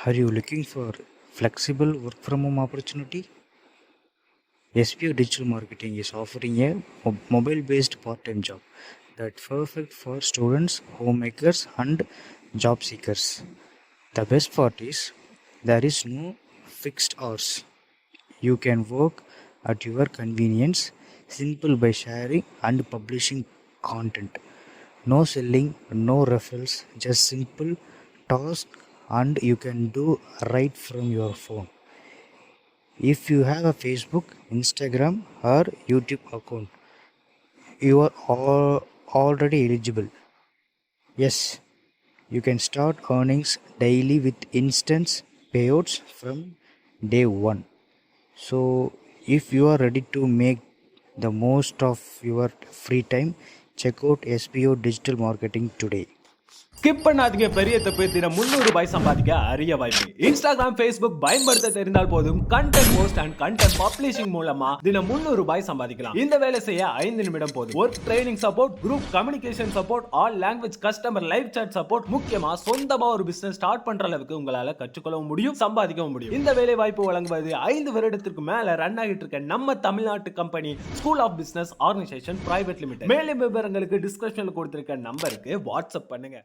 Are you looking for flexible work from home opportunity? SPO Digital Marketing is offering a mobile based part time job that's perfect for students, homemakers, and job seekers. The best part is there is no fixed hours. You can work at your convenience, simple by sharing and publishing content. No selling, no referrals, just simple task and you can do right from your phone. If you have a Facebook, Instagram or YouTube account, you are already eligible. Yes, you can start earnings daily with instant payouts from day one. So, if you are ready to make the most of your free time, check out SPO Digital Marketing today. Skip பண்ணாதீங்க. பெரிய தப்பு. தினம் ₹300 சம்பாதிக்க அரிய வாய்ப்பு. Instagram, Facebook பயன்படுத்த தெரிந்தால் போதும். Content post and content publishing மூலமா தினம் ₹300 சம்பாதிக்கலாம். இந்த வேலை செய்ய 5 நிமிடம் போதும். Work training support, group communication support, all language customer live chat support, முக்கியமா சொந்தமா ஒரு பிசினஸ் ஸ்டார்ட் பண்ற அளவுக்கு உங்களால கற்றுக்கொள்ளவும் முடியும், சம்பாதிக்கவும் முடியும். இந்த வேலை வாய்ப்பு வழங்குவது 5 வருடத்திற்கு மேல ரன் ஆகிட்டு இருக்க நம்ம தமிழ்நாட்டு company school of business organisation private limited. மேலும் விவரங்களுக்கு டிஸ்கிரிப்ஷன்ல கொடுத்திருக்க நம்பருக்கு வாட்ஸ்அப் பண்ணுங்க.